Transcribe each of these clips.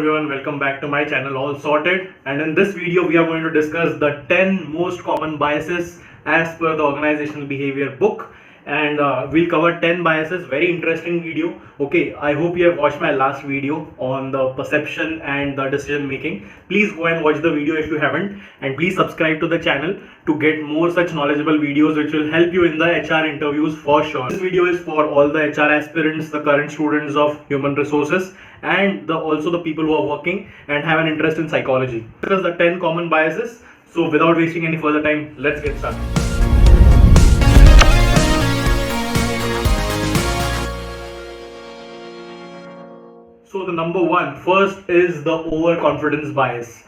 everyone, welcome back to my channel All Sorted, and in this video we are going to discuss the 10 most common biases as per the organizational behavior book, and we'll cover 10 biases. Very interesting video. Okay, I hope you have watched my last video on the perception and the decision making. Please go and watch the video if you haven't, and please subscribe to the channel to get more such knowledgeable videos which will help you in the HR interviews for sure. This video is for all the HR aspirants, the current students of human resources, and also the people who are working and have an interest in psychology. This is the 10 common biases. So without wasting any further time, let's get started. So the number one, first is the overconfidence bias.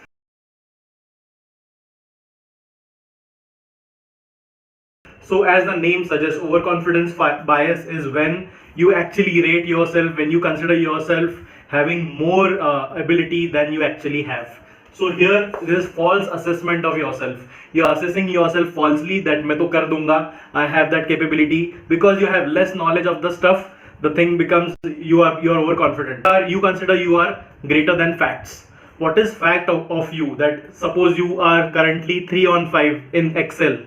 So as the name suggests, overconfidence bias is when you actually rate yourself, when you consider yourself having more ability than you actually have. So here this false assessment of yourself. You're assessing yourself falsely that मैं तो कर दूंगा, I have that capability. Because you have less knowledge of the stuff, the thing becomes you are overconfident. You consider you are greater than facts. What is fact of you? That suppose you are currently 3 on 5 in Excel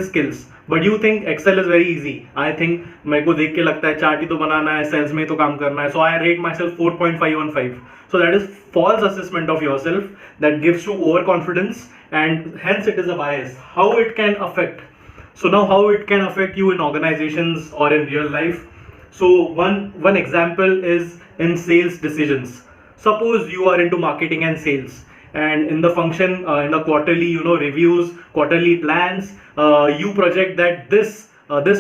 skills, but you think Excel is very easy. I think मेरे को देख के लगता है chart ही तो बनाना है, sales में तो काम करना है, so I rate myself 4.5 on 5. So that is false assessment of yourself that gives you overconfidence, and hence it is a bias. How it can affect? So now how it can affect you in organizations or in real life? So one example is in sales decisions. Suppose you are into marketing and sales, and in the function, in the quarterly, reviews, quarterly plans, you project that this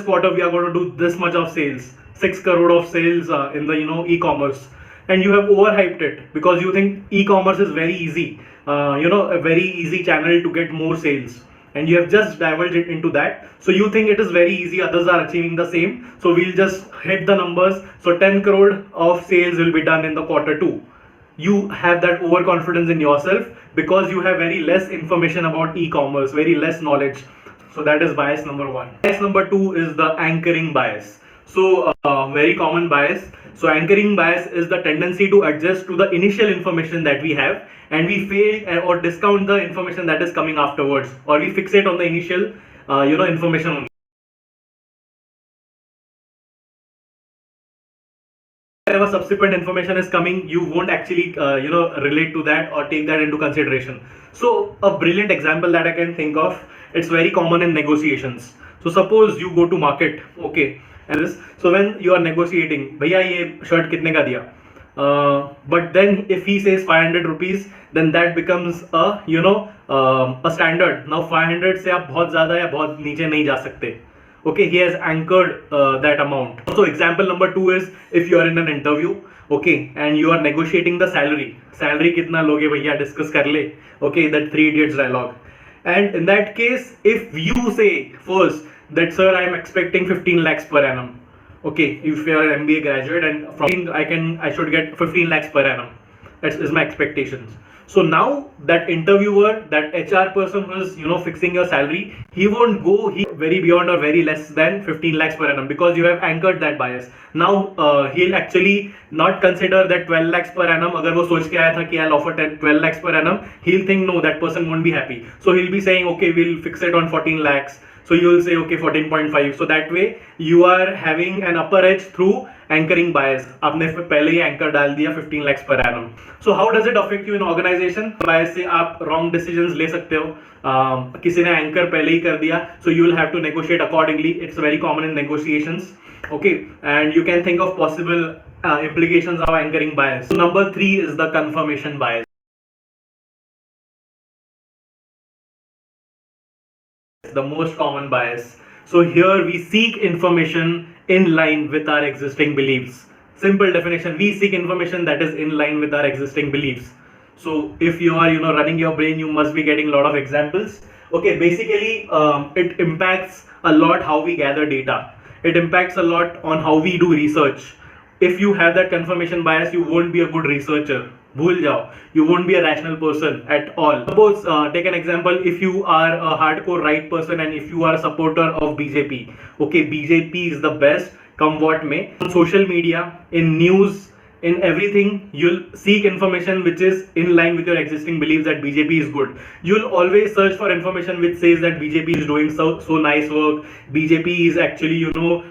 quarter we are going to do this much of sales, 6 crore of sales in the e-commerce, and you have overhyped it because you think e-commerce is very easy, a very easy channel to get more sales, and you have just divulged it into that. So you think it is very easy, others are achieving the same, so we'll just hit the numbers. So 10 crore of sales will be done in the quarter 2. You have that overconfidence in yourself because you have very less information about e-commerce, very less knowledge. So that is bias number 1. Bias number 2 is the anchoring bias. So very common bias. So anchoring bias is the tendency to adjust to the initial information that we have, and we fail or discount the information that is coming afterwards, or we fixate on the initial information only. Whatever subsequent information is coming, you won't actually relate to that or take that into consideration. So a brilliant example that I can think of, it's very common in negotiations. So suppose you go to market, okay, and so when you are negotiating, भैया ये shirt कितने का दिया? But then if he says 500 rupees, then that becomes a a standard. Now 500 से आप बहुत ज़्यादा या बहुत नीचे नहीं जा सकते. Okay, he has anchored that amount. So example number 2 is if you are in an interview, okay, and you are negotiating the salary. Salary कितना लोगे भैया, discuss कर ले. Okay, that 3 idiots dialogue. And in that case, if you say first that sir, I am expecting 15 lakhs per annum. Okay, if you are an MBA graduate, and from I should get 15 lakhs per annum. That is my expectations. So now that interviewer, that HR person who is fixing your salary, he won't go very beyond or very less than 15 lakhs per annum because you have anchored that bias. Now he'll actually not consider that 12 lakhs per annum. अगर वो सोच के आया था कि I'll offer 12 lakhs per annum, he'll think no, that person won't be happy. So he'll be saying okay, we'll fix it on 14 lakhs. So you will say okay, 14.5. So that way you are having an upper edge through anchoring bias. आपने पहले ही anchor डाल दिया 15 lakhs per annum. So how does it affect you in organization? Bias से आप wrong decisions ले सकते हो. किसी ने anchor पहले ही कर दिया, so you will have to negotiate accordingly. It's very common in negotiations. Okay, and you can think of possible implications of anchoring bias. So number 3 is the confirmation bias. The most common bias. So here we seek information in line with our existing beliefs. Simple definition, we seek information that is in line with our existing beliefs. So if you are running your brain, you must be getting a lot of examples. Okay, basically it impacts a lot how we gather data. It impacts a lot on how we do research. If you have that confirmation bias, you won't be a good researcher. भूल जाओ, you won't be a rational person at all. Suppose take an example, if you are a hardcore right person and if you are a supporter of BJP, okay, BJP is the best, come what may. On social media, in news, in everything you'll seek information which is in line with your existing beliefs that BJP is good. You'll always search for information which says that BJP is doing so nice work, BJP is actually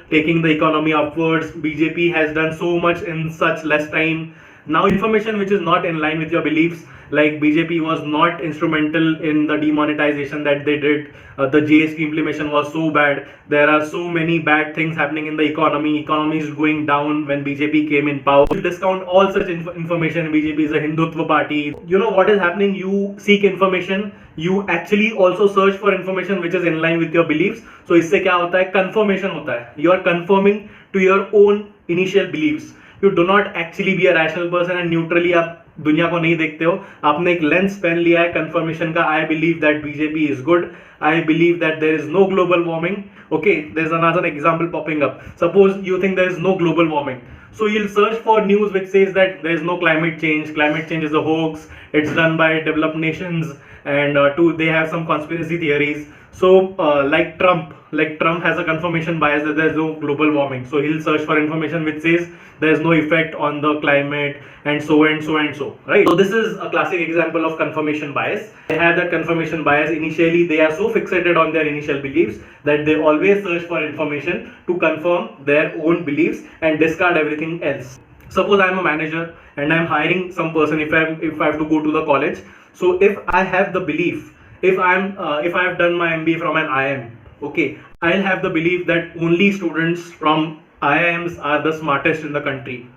taking the economy upwards, BJP has done so much in such less time. Now information which is not in line with your beliefs, like BJP was not instrumental in the demonetization that they did, the GST implementation was so bad, there are so many bad things happening in the economy is going down when BJP came in power. You discount all such information, BJP is a Hindutva party. You know what is happening, you seek information, you actually also search for information which is in line with your beliefs. So इससे क्या होता है, confirmation होता है, you are confirming to your own initial beliefs. You do not actually be a rational person and neutrally आप दुनिया को नहीं देखते हो, आपने एक लेंस पहन लिया है कंफर्मेशन का. I believe that BJP is good, I believe that there is no global warming. Okay, there's another example popping up. Suppose you think there is no global warming, so you'll search for news which says that there is no climate change is a hoax, it's done by developed nations, and they have some conspiracy theories. So like Trump has a confirmation bias that there is no global warming, so he'll search for information which says there is no effect on the climate, and so and so and so, right? So this is a classic example of confirmation bias. They have that confirmation bias initially, they are so fixated on their initial beliefs that they always search for information to confirm their own beliefs and discard everything else. Suppose I am a manager and I am hiring some person, if I have to go to the college. So if I have the belief, if I have done my MBA from an IIM, okay, I'll have the belief that only students from IIMs are the smartest in the country.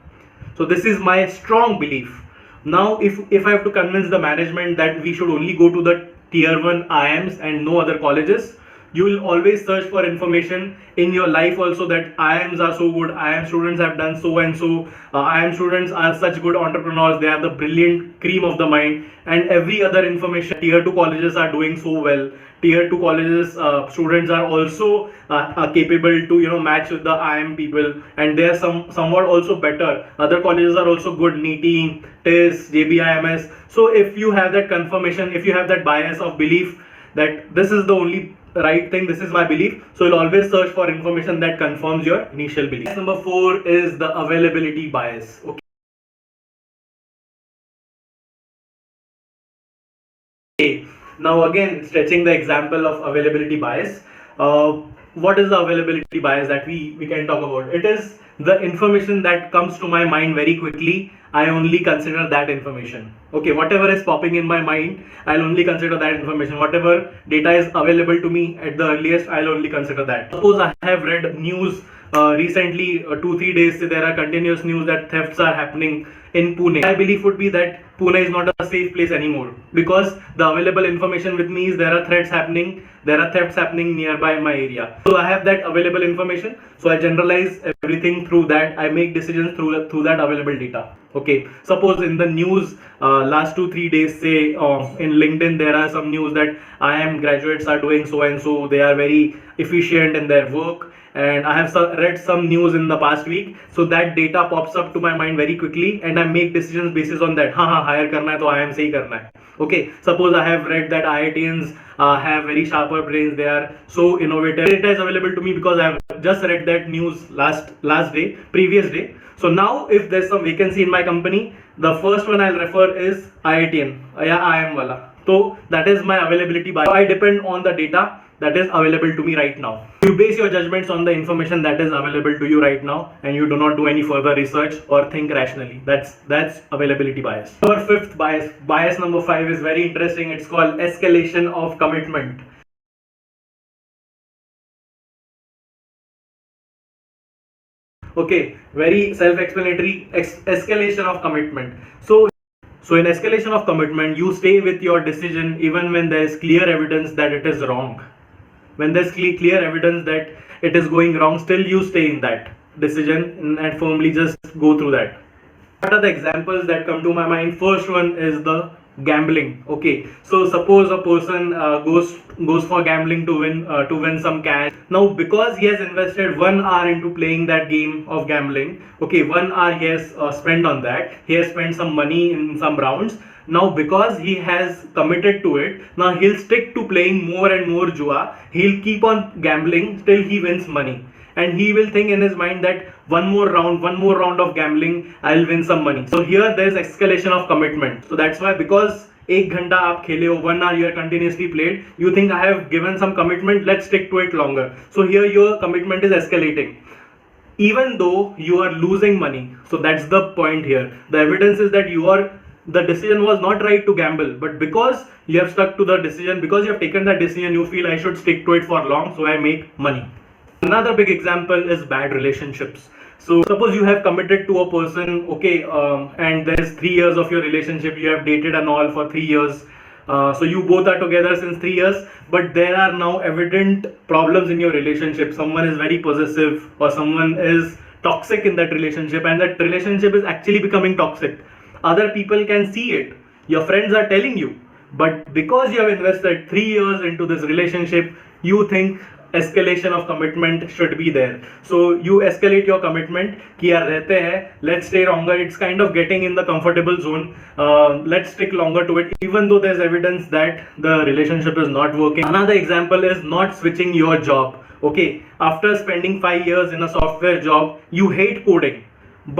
So this is my strong belief. Now if I have to convince the management that we should only go to the tier 1 IIMs and no other colleges, you will always search for information in your life also that IIMs are so good, IIM students have done so and so, IIM students are such good entrepreneurs, they are the brilliant cream of the mind, and every other information. Tier 2 colleges are doing so well, tier 2 colleges students are also capable to match with the IIM people, and they are somewhat also better. Other colleges are also good, NITIE, TIS, JBIMS. So if you have that confirmation, if you have that bias of belief that this is the only right thing, this is my belief, so you'll always search for information that confirms your initial belief. Number 4 is the availability bias. Okay, now again stretching the example of availability bias, what is the availability bias that we can talk about? It is the information that comes to my mind very quickly, I only consider that information. Okay, whatever is popping in my mind, I'll only consider that information. Whatever data is available to me at the earliest, I'll only consider that. Suppose I have read news recently, 2-3 days, there are continuous news that thefts are happening in Pune. My belief would be that Pune is not a safe place anymore, because the available information with me is there are threats happening, there are thefts happening nearby my area. So I have that available information, so I generalize everything through that, I make decisions through that available data. Okay, suppose in the news last 2-3 days, say in LinkedIn there are some news that IIM graduates are doing so and so, they are very efficient in their work, and I have read some news in the past week, so that data pops up to my mind very quickly and I make decisions basis on that. Hire karna hai to IIM se hi karna hai. Okay, suppose I have read that IITians have very sharper brains, they are so innovative. Data is available to me because I have just read that news previous day. So now if there's some vacancy in my company, the first one I'll refer is IITian, IIM wala. So that is my availability bias. So I depend on the data that is available to me right now. You base your judgments on the information that is available to you right now, and you do not do any further research or think rationally. That's availability bias. Our 5th bias number 5 is very interesting. It's called escalation of commitment. Okay, very self-explanatory. Escalation of commitment. So in escalation of commitment, you stay with your decision even when there is clear evidence that it is wrong. When there's clear evidence that it is going wrong, still you stay in that decision and firmly just go through that. What are the examples that come to my mind? First one is the gambling. Okay, so suppose a person goes for gambling to win some cash. Now because he has invested 1 hour into playing that game of gambling, okay, 1 hour he has spent on that, he has spent some money in some rounds. Now because he has committed to it, now he'll stick to playing more and more jua, he'll keep on gambling till he wins money. and he will think in his mind that one more round of gambling, I'll win some money. So here there's escalation of commitment. So that's why, because 1 घंटा आप खेले हो, 1 hour you are continuously played, you think I have given some commitment, let's stick to it longer. So here your commitment is escalating, even though you are losing money. So that's the point here. The evidence is that the decision was not right to gamble, but because you have stuck to the decision, because you have taken that decision, you feel I should stick to it for long, so I make money. Another big example is bad relationships. So suppose you have committed to a person, okay, and there is 3 years of your relationship, you have dated and all for 3 years. So you both are together since 3 years, but there are now evident problems in your relationship. Someone is very possessive, or someone is toxic in that relationship, and that relationship is actually becoming toxic. Other people can see it. Your friends are telling you, but because you have invested 3 years into this relationship, you think escalation of commitment should be there. So you escalate your commitment कि यार रहते हैं, let's stay longer. It's kind of getting in the comfortable zone. Let's stick longer to it, even though there's evidence that the relationship is not working. Another example is not switching your job. Okay, after spending 5 years in a software job, you hate coding,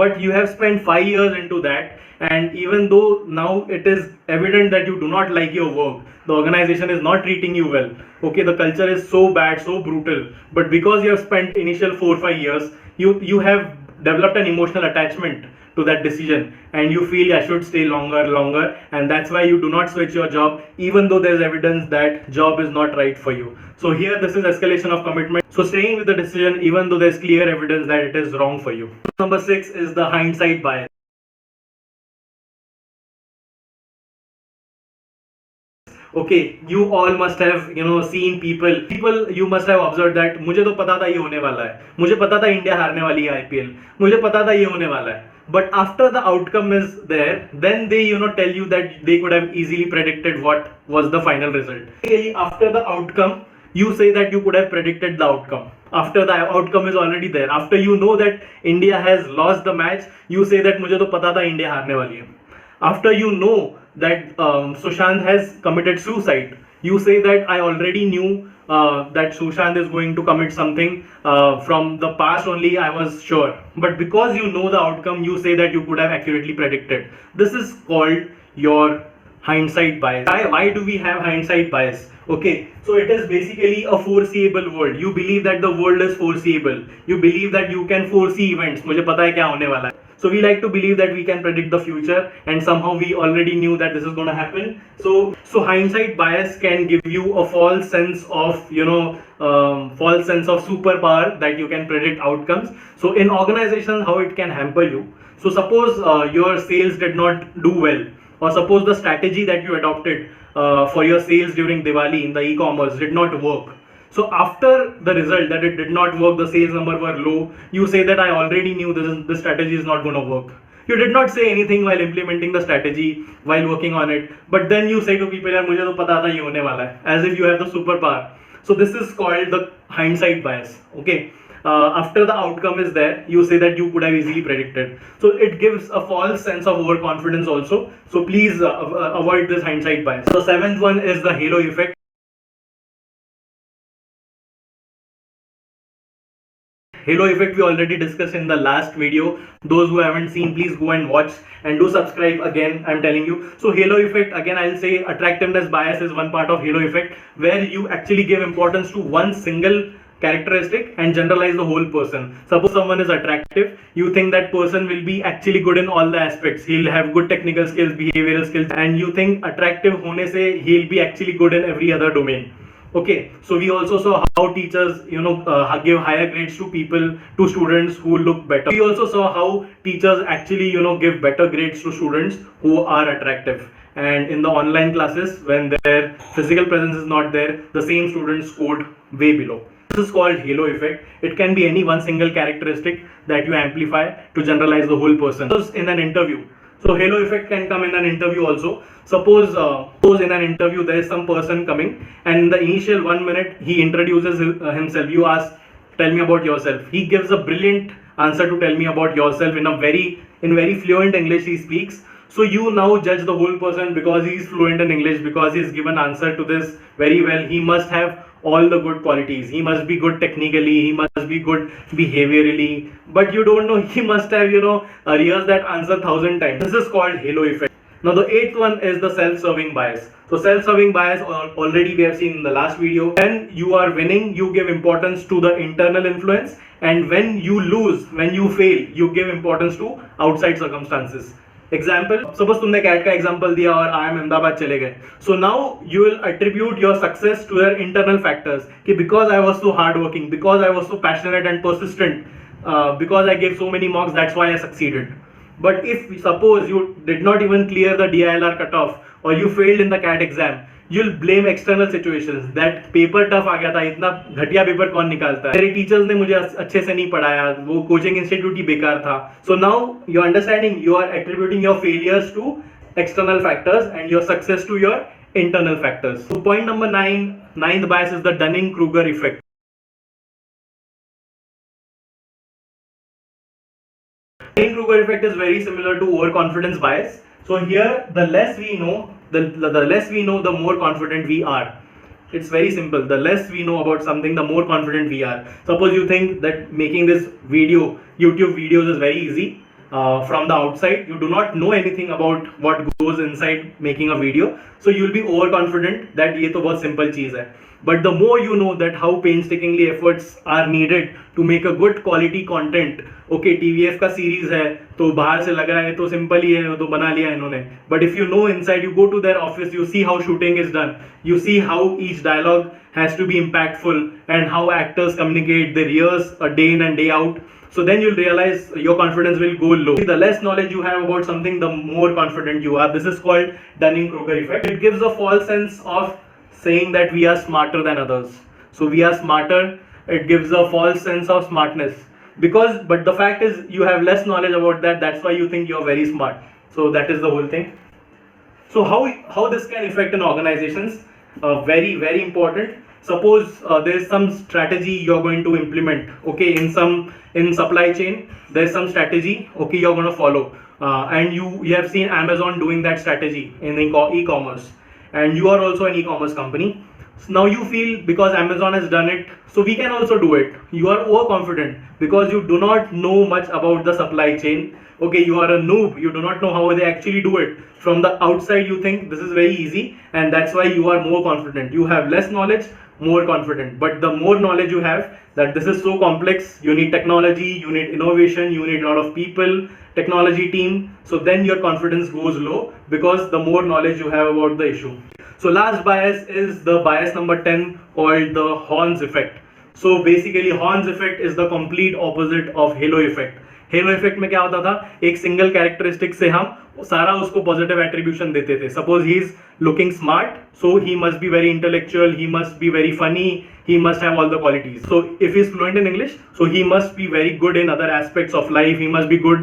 but you have spent 5 years into that, and even though now it is evident that you do not like your work, the organization is not treating you well, okay, the culture is so bad, so brutal, but because you have spent initial 4-5 years, you have developed an emotional attachment to that decision, and you feel I should stay longer, and that's why you do not switch your job, even though there's evidence that job is not right for you. So here this is escalation of commitment. So staying with the decision even though there's clear evidence that it is wrong for you. Number 6 is the hindsight bias. Okay, you all must have seen people you must have observed that मुझे तो पता था ये होने वाला है, मुझे पता था इंडिया हारने वाली है IPL, मुझे पता था ये होने वाला है, but after the outcome is there, then they tell you that they could have easily predicted what was the final result. After the outcome, you say that you could have predicted the outcome. After the outcome is already there, after you know that India has lost the match, you say that मुझे तो पता था India हारने वाली है. After you know that Sushant has committed suicide, you say that I already knew that Sushant is going to commit something from the past only, I was sure. But because you know the outcome, you say that you could have accurately predicted. This is called your hindsight bias. Why do we have hindsight bias? Okay, so it is basically a foreseeable world. You believe that the world is foreseeable. You believe that you can foresee events. मुझे पता है क्या होने वाला है. So we like to believe that we can predict the future, and somehow we already knew that this is going to happen. So hindsight bias can give you a false sense of superpower that you can predict outcomes. So in organizations, how it can hamper you. So suppose your sales did not do well, or suppose the strategy that you adopted for your sales during Diwali in the e-commerce did not work. So after the result that it did not work, the sales number were low, you say that I already knew this strategy is not going to work. You did not say anything while implementing the strategy, while working on it, but then you say to people, यार मुझे तो पता था ये होने वाला है, as if you have the superpower. So this is called the hindsight bias. Okay. After the outcome is there, you say that you could have easily predicted. So it gives a false sense of overconfidence also. So please avoid this hindsight bias. The 7th one is the halo effect. Halo effect we already discussed in the last video. Those who haven't seen, please go and watch, and do subscribe again, I'm telling you. So halo effect, again I'll say attractiveness bias is one part of halo effect, where you actually give importance to one single characteristic and generalize the whole person. Suppose someone is attractive, you think that person will be actually good in all the aspects. He'll have good technical skills, behavioral skills, and you think attractive hone se he'll be actually good in every other domain. Okay, so we also saw how teachers give higher grades to students who look better. We also saw how teachers actually give better grades to students who are attractive, and in the online classes, when their physical presence is not there, the same students scored way below. This is called halo effect. It can be any one single characteristic that you amplify to generalize the whole person. Suppose in an interview, so halo effect can come in an interview also. Suppose in an interview there is some person coming, and in the initial 1 minute he introduces himself. You ask, tell me about yourself. He gives a brilliant answer to tell me about yourself in very fluent English he speaks. So you now judge the whole person because he's fluent in English, because he's given answer to this very well. He must have all the good qualities. He must be good technically. He must be good behaviorally. But you don't know he must have, rehearsed that answer 1,000 times. This is called halo effect. Now the eighth one is the self-serving bias. So self-serving bias already we have seen in the last video. When you are winning, you give importance to the internal influence, and when you lose, when you fail, you give importance to outside circumstances. Example, suppose तुमने cat का example दिया और IIM Ahmedabad चले गए. So now you will attribute your success to your internal factors. कि because I was so hardworking, because I was so passionate and persistent, because I gave so many mocks, that's why I succeeded. But if suppose you did not even clear the DILR cutoff or you failed in the CAT exam, you'll blame external situations. That paper tough आ गया था, इतना घटिया paper कौन निकालता है, मेरे teachers ने मुझे अच्छे से नहीं पढ़ाया, वो कोचिंग इंस्टीट्यूट ही बेकार था. So now you're understanding, you are attributing your failures to external factors and your success to your internal factors. So point number 9, ninth bias is the Dunning-Krueger effect. Dunning-Krueger effect is very similar to overconfidence bias. So here, the less we know, the less we know, the more confident we are. It's very simple. The less we know about something, the more confident we are. Suppose you think that making this video, YouTube videos is very easy. From the outside, you do not know anything about what goes inside making a video. So you will be overconfident that ये तो बहुत simple चीज़ है. But the more you know that how painstakingly efforts are needed to make a good quality content. Okay, TVF का series है तो बाहर से लग रहा है तो simple ही है, तो बना लिया इन्होंने. But if you know inside, you go to their office, you see how shooting is done, you see how each dialogue has to be impactful and how actors communicate, they rehearse a day in and day out. So then you'll realize your confidence will go low. The less knowledge you have about something, the more confident you are. This is called Dunning-Krueger effect. It gives a false sense of saying that we are smarter than others. So we are smarter. It gives a false sense of smartness. But the fact is you have less knowledge about that. That's why you think you're very smart. So that is the whole thing. So how this can affect in organizations? Very, very important. Suppose there is some strategy you're going to implement. Okay, in supply chain, there's some strategy. Okay, you're going to follow, and you have seen Amazon doing that strategy in e-commerce, and you are also an e-commerce company. So now you feel because Amazon has done it, so we can also do it. You are overconfident because you do not know much about the supply chain. Okay, you are a noob, you do not know how they actually do it. From the outside you think this is very easy, and that's why you are more confident. You have less knowledge, more confident. But the more knowledge you have that this is so complex, you need technology, you need innovation, you need a lot of people, technology team, so then your confidence goes low because the more knowledge you have about the issue. So last bias is the bias number 10 called the Horns effect. So basically Horns effect is the complete opposite of halo effect. Hello effect में क्या होता था, एक single characteristic से हम सारा उसको positive attribution देते थे. Suppose he is looking smart, so he must be very intellectual, he must be very funny, he must have all the qualities. So if he is fluent in English, so he must be very good in other aspects of life. He must be good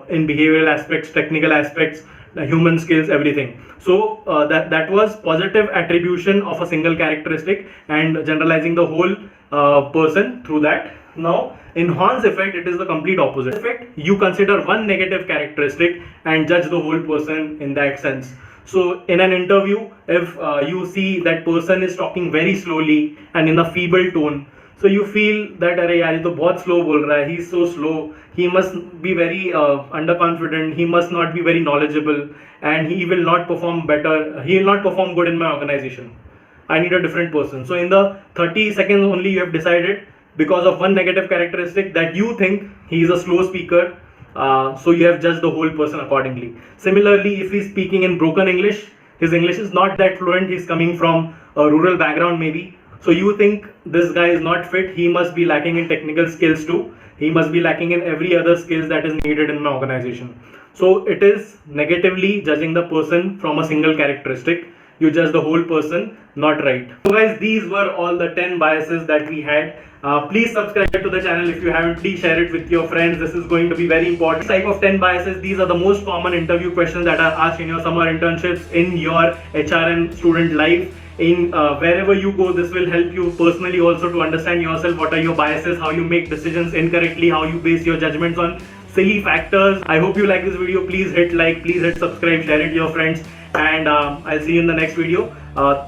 in behavioral aspects, technical aspects, human skills, everything. So that was positive attribution of a single characteristic and generalizing the whole person through that. Now in Horn's effect, it is the complete opposite effect. You consider one negative characteristic and judge the whole person in that sense. So in an interview, if you see that person is talking very slowly and in a feeble tone, so you feel that अरे यार ये तो बहुत slow बोल रहा है, he is so slow, he must be very underconfident, he must not be very knowledgeable, and he will not perform better, he will not perform good in my organization. I need a different person. So in the 30 seconds only you have decided, because of one negative characteristic, that you think he is a slow speaker. So you have judged the whole person accordingly. Similarly, if he's speaking in broken English, his English is not that fluent, he's coming from a rural background maybe, so you think this guy is not fit, he must be lacking in technical skills too, he must be lacking in every other skills that is needed in an organization. So it is negatively judging the person from a single characteristic. You judge the whole person, not right. So guys, these were all the 10 biases that we had. Please subscribe to the channel if you haven't. Please share it with your friends. This is going to be very important. This type of 10 biases, these are the most common interview questions that are asked in your summer internships, in your HRM student life, in wherever you go. This will help you personally also to understand yourself, what are your biases, how you make decisions incorrectly, how you base your judgments on silly factors. I hope you like this video. Please hit like, please hit subscribe, share it to your friends, and I'll see you in the next video.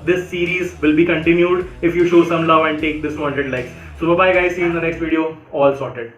This series will be continued if you show some love and take this 200 likes. So bye bye guys, see you in the next video. All sorted.